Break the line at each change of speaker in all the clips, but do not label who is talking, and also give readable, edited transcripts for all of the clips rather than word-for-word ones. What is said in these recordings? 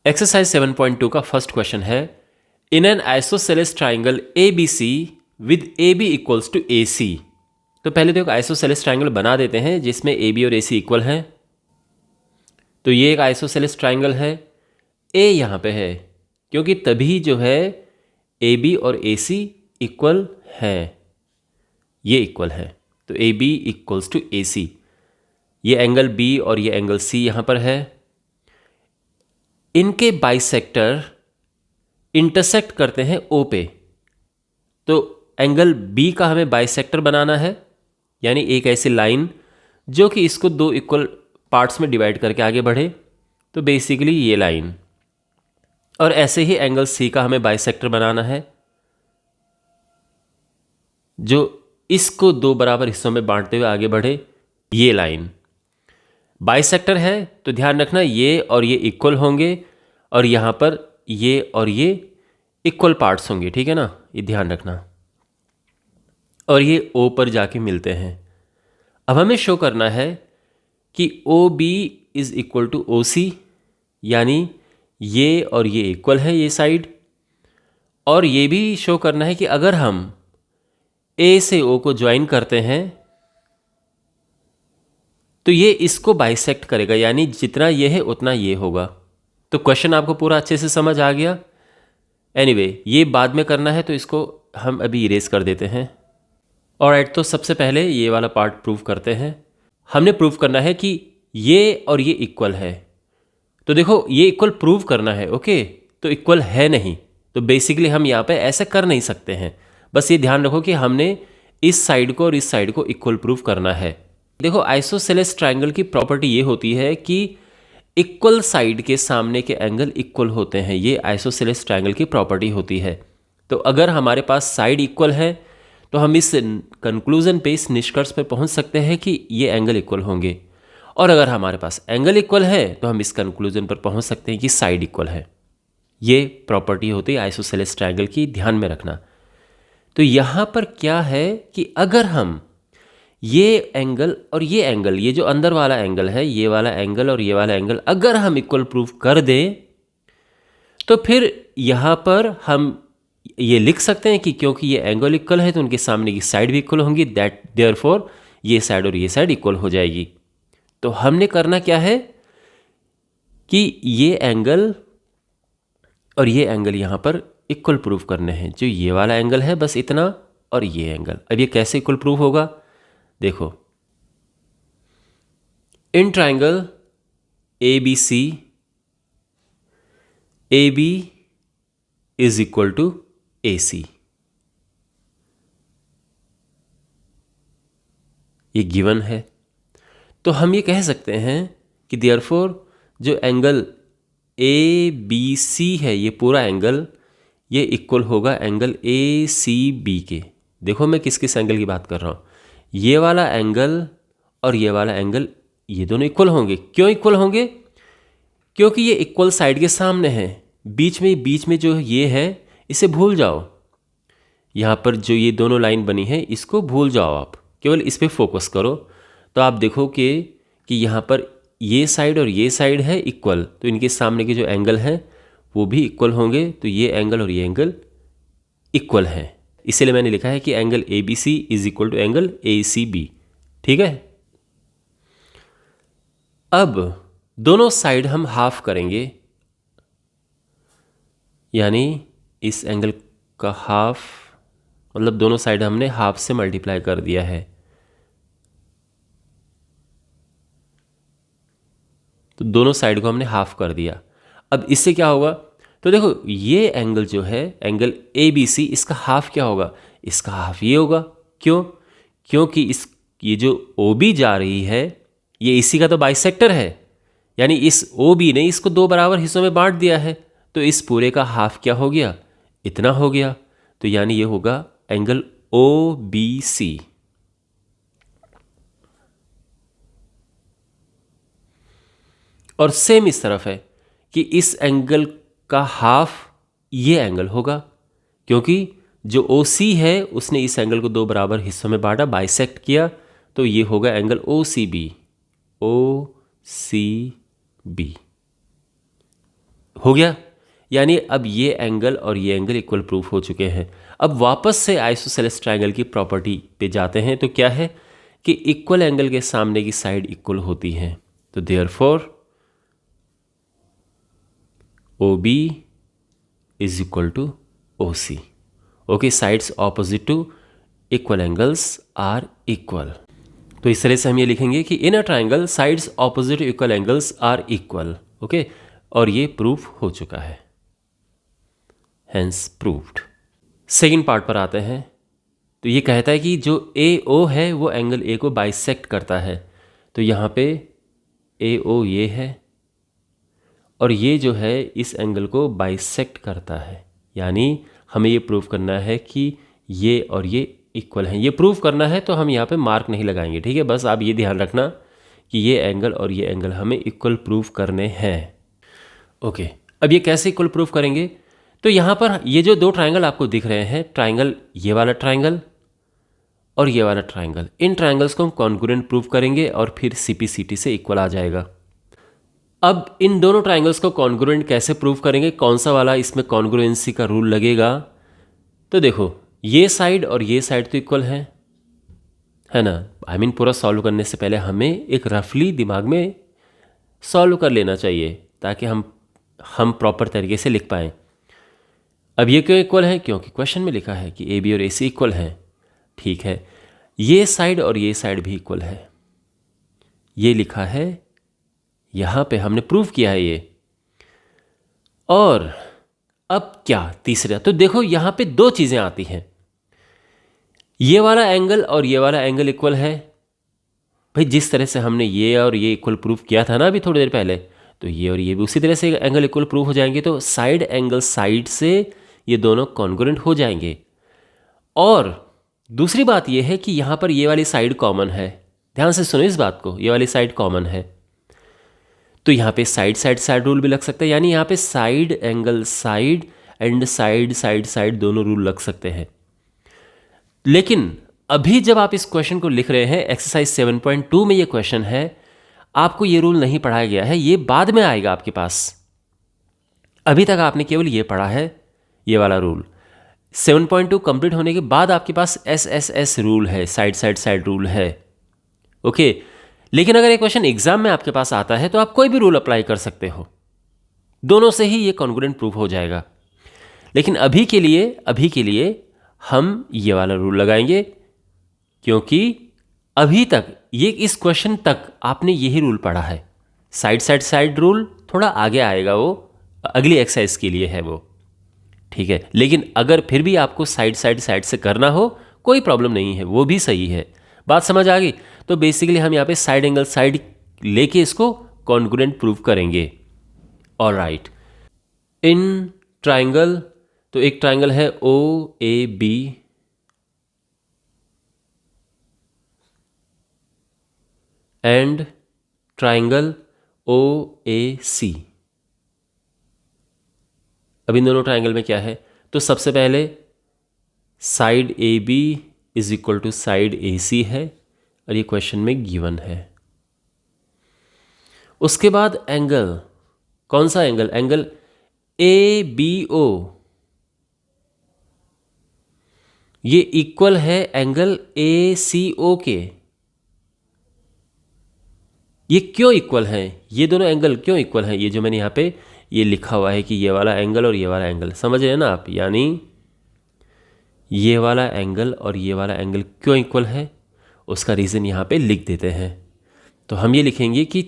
Exercise 7.2 का first question है, in an isosceles triangle A B C with A B equals to A C. तो पहले तो एक आइसोसेलेस ट्राइंगल बना देते हैं जिसमें ए बी और ए सी इक्वल हैं। तो ये एक आइसोसेलेस ट्राइंगल है, ए यहाँ पे है क्योंकि तभी जो है ए बी और ए सी इक्वल है, ये इक्वल है। तो ए B equals to A C. ये एंगल बी और ये एंगल सी यहाँ पर है। इनके बाइसेक्टर इंटरसेक्ट करते हैं ओ पे। तो एंगल बी का हमें बाइसेक्टर बनाना है, यानी एक ऐसी लाइन जो कि इसको दो इक्वल पार्ट्स में डिवाइड करके आगे बढ़े। तो बेसिकली ये लाइन, और ऐसे ही एंगल सी का हमें बाइसेक्टर बनाना है जो इसको दो बराबर हिस्सों में बांटते हुए आगे बढ़े, ये लाइन। बाइसेक्टर है तो ध्यान रखना ये और ये इक्वल होंगे और यहाँ पर ये और ये इक्वल पार्ट्स होंगे, ठीक है ना, ये ध्यान रखना। और ये ओ पर जाके मिलते हैं। अब हमें शो करना है कि O B is equal to O C, यानी ये और ये इक्वल है ये साइड। और ये भी शो करना है कि अगर हम ए से ओ को ज्वाइन करते हैं तो ये इसको बाइसेक्ट करेगा, यानी जितना ये है उतना ये होगा। तो क्वेश्चन आपको पूरा अच्छे से समझ आ गया। एनीवे, ये बाद में करना है तो इसको हम अभी इरेज कर देते हैं। ऑलराइट, तो सबसे पहले ये वाला पार्ट प्रूव करते हैं। हमने प्रूव करना है कि ये और ये इक्वल है। तो देखो ये इक्वल प्रूव करना है, ओके। तो इक्वल है नहीं, तो बेसिकली हम यहाँ पे ऐसे कर नहीं सकते हैं। बस ये ध्यान रखो कि हमने इस साइड को और इस साइड को इक्वल प्रूव करना है। देखो आइसोसेलेस ट्राइंगल की प्रॉपर्टी ये होती है कि इक्वल साइड के सामने के एंगल इक्वल होते हैं। ये आइसोसेलेस ट्राइंगल की प्रॉपर्टी होती है। तो अगर हमारे पास साइड इक्वल है तो हम इस कंक्लूजन पे, इस निष्कर्ष पे पहुंच सकते हैं कि ये एंगल इक्वल होंगे। और अगर हमारे पास एंगल इक्वल है तो हम इस कंक्लूजन पर पहुंच सकते हैं कि साइड इक्वल है। ये प्रॉपर्टी होती है आइसोसेलेस ट्राइंगल की, ध्यान में रखना। तो यहाँ पर क्या है कि अगर हम ये एंगल और ये एंगल, ये जो अंदर वाला एंगल है, ये वाला एंगल और ये वाला एंगल अगर हम इक्वल प्रूव कर दें तो फिर यहाँ पर हम ये लिख सकते हैं कि क्योंकि ये एंगल इक्वल है तो उनके सामने की साइड भी इक्वल होंगी, दैट देयरफॉर ये साइड और ये साइड इक्वल हो जाएगी। तो हमने करना क्या है कि ये एंगल और ये एंगल यहाँ पर इक्वल प्रूव करने हैं। जो ये वाला एंगल है बस इतना, और ये एंगल। अब ये कैसे इक्वल प्रूव होगा, देखो in triangle A B C, A B is equal to A C. ये गिवन है। तो हम ये कह सकते हैं कि देयरफॉर जो एंगल ए बी सी है, ये पूरा एंगल ये इक्वल होगा एंगल ए सी बी के। देखो मैं किस किस एंगल की बात कर रहा हूँ। ये वाला एंगल और ये वाला एंगल, ये दोनों इक्वल होंगे। क्यों इक्वल होंगे? क्योंकि ये इक्वल साइड के सामने है। बीच में जो ये है इसे भूल जाओ। यहाँ पर जो ये दोनों लाइन बनी है इसको भूल जाओ, आप केवल इस पे फोकस करो। तो आप देखो कि यहाँ पर ये साइड और ये साइड है इक्वल, तो इनके सामने के जो एंगल हैं वो भी इक्वल होंगे। तो ये एंगल और ये एंगल इक्वल हैं, इसीलिए मैंने लिखा है कि angle A B C is equal to angle A C B, ठीक है। अब दोनों साइड हम हाफ करेंगे, यानी इस एंगल का हाफ, मतलब दोनों साइड हमने हाफ से मल्टीप्लाई कर दिया है। तो दोनों साइड को हमने हाफ कर दिया। अब इससे क्या होगा, तो देखो ये एंगल जो है एंगल ए बी सी, इसका हाफ क्या होगा, इसका हाफ ये होगा। क्यों? क्योंकि ये जो ओ बी जा रही है ये इसी का तो बाइसेक्टर है, यानी इस ओ बी ने इसको दो बराबर हिस्सों में बांट दिया है। तो इस पूरे का हाफ क्या हो गया, इतना हो गया। तो यानी ये होगा एंगल ओ बी सी। और सेम इस तरफ है कि इस एंगल का हाफ ये एंगल होगा, क्योंकि जो ओ सी है उसने इस एंगल को दो बराबर हिस्सों में बांटा, बाइसेक्ट किया। तो ये होगा एंगल ओ सी बी, ओ सी बी। हो गया, यानी अब ये एंगल और ये एंगल इक्वल प्रूफ हो चुके हैं। अब वापस से आइसोसेलेस ट्रायंगल की प्रॉपर्टी पे जाते हैं, तो क्या है कि इक्वल एंगल के सामने की साइड इक्वल होती हैं, तो therefore OB is equal to OC। Okay, sides opposite to equal angles are equal. तो इस तरह से हम ये लिखेंगे कि in a triangle sides opposite equal angles are equal. Okay, और ये प्रूफ हो चुका है, हेंस प्रूव्ड। सेकेंड पार्ट पर आते हैं। तो ये कहता है कि जो AO है वो एंगल A को बाइसेक्ट करता है। तो यहाँ पे AO ये है और ये जो है इस एंगल को बाइसेक्ट करता है, यानी हमें ये प्रूव करना है कि ये और ये इक्वल हैं। ये प्रूव करना है तो हम यहाँ पे मार्क नहीं लगाएंगे, ठीक है। बस आप ये ध्यान रखना कि ये एंगल और ये एंगल हमें इक्वल प्रूव करने हैं। ओके, अब ये कैसे इक्वल प्रूव करेंगे? तो यहाँ पर ये जो दो ट्राइंगल आपको दिख रहे हैं, ट्राइंगल ये वाला ट्राइंगल और ये वाला ट्राइंगल, इन ट्राइंगल्स को हम कॉन्ग्रुएंट प्रूव करेंगे और फिर CP/CT से इक्वल आ जाएगा। अब इन दोनों ट्राइंगल्स को कॉन्ग्रुएंट कैसे प्रूव करेंगे, कौन सा वाला इसमें कॉन्ग्रुएंसी का रूल लगेगा? तो देखो, ये साइड और ये साइड तो इक्वल है ना। आई मीन पूरा सॉल्व करने से पहले हमें एक रफली दिमाग में सॉल्व कर लेना चाहिए ताकि हम प्रॉपर तरीके से लिख पाएँ। अब ये क्यों इक्वल है? क्योंकि क्वेश्चन में लिखा है कि AB और AC इक्वल हैं, ठीक है। ये साइड और ये साइड भी इक्वल है, ये लिखा है यहाँ पे, हमने प्रूव किया है ये। और अब क्या तीसरा? तो देखो यहाँ पे दो चीज़ें आती हैं, ये वाला एंगल और ये वाला एंगल इक्वल है। भाई जिस तरह से हमने ये और ये इक्वल प्रूव किया था ना अभी थोड़ी देर पहले, तो ये और ये भी उसी तरह से एंगल इक्वल प्रूव हो जाएंगे। तो साइड एंगल साइड से ये दोनों कॉन्ग्रुएंट हो जाएंगे। और दूसरी बात ये है कि यहाँ पर ये वाली साइड कॉमन है, ध्यान से सुनो इस बात को, ये वाली साइड कॉमन है। तो यहाँ पे साइड साइड साइड रूल भी लग सकता है, यानी यहाँ पे side angle side and side side side दोनों रूल लग सकते हैं। लेकिन अभी जब आप इस क्वेश्चन को लिख रहे हैं, एक्सरसाइज 7.2 में ये क्वेश्चन है, आपको ये रूल नहीं पढ़ाया गया है, ये बाद में आएगा आपके पास। अभी तक आपने केवल ये पढ़ा है, ये वाला रूल। 7.2 कंप्लीट होने के बाद आपके पास SSS रूल है, साइड साइड साइड रूल है। ओके, लेकिन अगर ये क्वेश्चन एग्जाम में आपके पास आता है तो आप कोई भी रूल अप्लाई कर सकते हो, दोनों से ही ये कॉन्ग्रुएंट प्रूफ हो जाएगा। लेकिन अभी के लिए हम ये वाला रूल लगाएंगे, क्योंकि अभी तक ये इस क्वेश्चन तक आपने यही रूल पढ़ा है। साइड साइड साइड रूल थोड़ा आगे आएगा, वो अगली एक्सरसाइज के लिए है वो, ठीक है। लेकिन अगर फिर भी आपको साइड साइड साइड से करना हो, कोई प्रॉब्लम नहीं है, वो भी सही है। बात समझ आ गई? तो बेसिकली हम यहाँ पे साइड एंगल साइड लेके इसको कॉन्ग्रुएंट प्रूव करेंगे। ऑलराइट, इन ट्राइंगल, तो एक ट्राइंगल है OAB एंड ट्राइंगल OAC। अब इन दोनों ट्राइंगल में क्या है? तो सबसे पहले side AB is equal to side AC है और ये क्वेश्चन में गिवन है। उसके बाद एंगल, कौन सा एंगल? एंगल ABO, ये इक्वल है एंगल ACO के। ये क्यों इक्वल हैं? ये दोनों एंगल क्यों इक्वल हैं? ये जो मैंने यहाँ पे ये लिखा हुआ है कि ये वाला एंगल और ये वाला एंगल, समझ रहे हैं ना आप? यानी ये वाला एंगल और ये वाला एंगल क्यों इक्वल है, उसका रीज़न यहाँ पे लिख देते हैं। तो हम ये लिखेंगे कि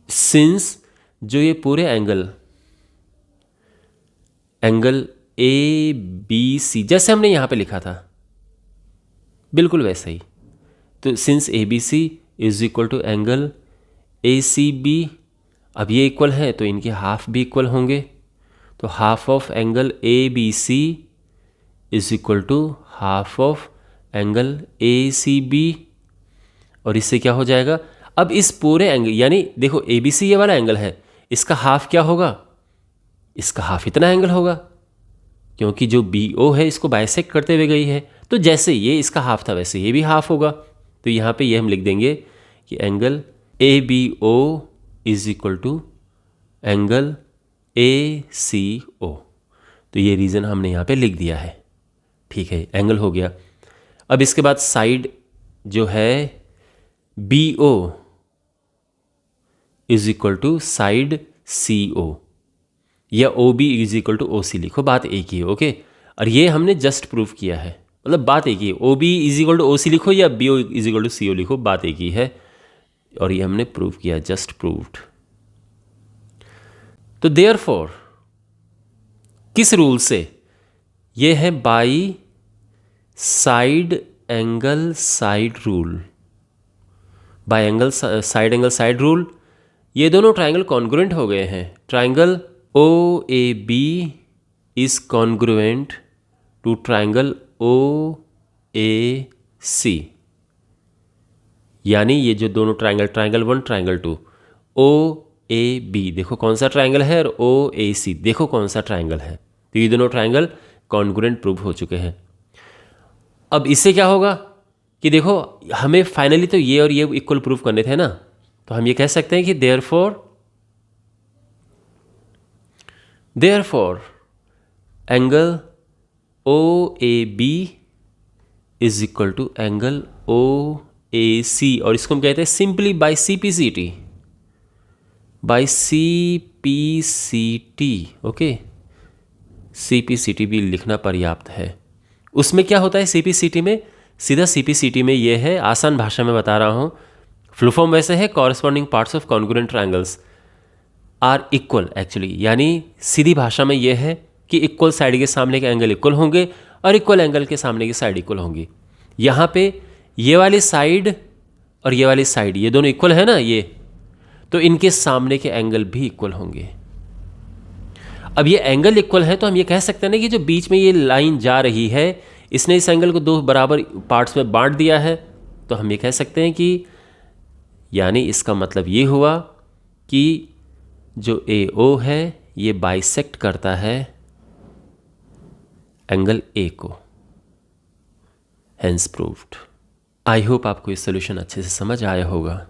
सिंस जो ये पूरे एंगल ABC, जैसे हमने यहाँ पे लिखा था बिल्कुल वैसे ही, तो since ABC is equal to angle ACB, अब ये इक्वल है तो इनके हाफ भी इक्वल होंगे। तो half of angle ABC is equal to half of angle ACB, और इससे क्या हो जाएगा? अब इस पूरे एंगल, यानी देखो ABC ये वाला एंगल है, इसका हाफ क्या होगा? इसका हाफ इतना एंगल होगा, क्योंकि जो BO है इसको बाइसेक्ट करते हुए गई है। तो जैसे ये इसका हाफ था वैसे ये भी हाफ होगा। तो यहाँ पे ये हम लिख देंगे कि angle ABO is equal to angle ACO। तो ये रीज़न हमने यहाँ पे लिख दिया है, ठीक है, एंगल हो गया। अब इसके बाद साइड जो है BO is equal to side CO, या OB is equal to OC लिखो, बात एक ही है, ओके। और ये हमने जस्ट प्रूव किया है, मतलब बात एक ही है। OB is equal to OC लिखो या BO is equal to CO लिखो, बात एक ही है। और ये हमने प्रूव किया, जस्ट प्रूव्ड। तो देयरफॉर किस रूल से? ये है by side angle side rule, by angle side angle side rule. ये दोनों ट्राइंगल कॉन्ग्रुएंट हो गए हैं। Triangle OAB is congruent to triangle OAC, यानी ये जो दोनों ट्राइंगल, ट्राइंगल 1 ट्राइंगल 2, OAB देखो कौन सा ट्राइंगल है, और OAC देखो कौन सा ट्राइंगल है। तो ये दोनों ट्राइंगल कॉन्ग्रुएंट प्रूव हो चुके हैं। अब इससे क्या होगा कि देखो हमें फाइनली तो ये और ये इक्वल प्रूव करने थे ना, तो हम ये कह सकते हैं कि therefore angle OAB is equal to angle OAC, और इसको हम कहते हैं simply by CPCT, by CPCT, okay. CPCT भी लिखना पर्याप्त है। उसमें क्या होता है CPCT में? सीधा CPCT में ये है, आसान भाषा में बता रहा हूँ, फुल फॉर्म वैसे है corresponding parts of congruent triangles are equal actually, यानी सीधी भाषा में ये है कि इक्वल साइड के सामने के एंगल इक्वल होंगे और इक्वल एंगल के सामने की साइड इक्वल होंगी। यहाँ पे ये वाली साइड और ये वाली साइड ये दोनों इक्वल है ना, ये तो इनके सामने के एंगल भी इक्वल होंगे। अब ये एंगल इक्वल है तो हम ये कह सकते हैं ना कि जो बीच में ये लाइन जा रही है, इसने इस एंगल को दो बराबर पार्ट्स में बांट दिया है। तो हम ये कह सकते हैं कि यानी इसका मतलब ये हुआ कि जो AO है ये बाइसेक्ट करता है एंगल A को, हेंस प्रूव्ड। आई होप आपको ये सोल्यूशन अच्छे से समझ आया होगा।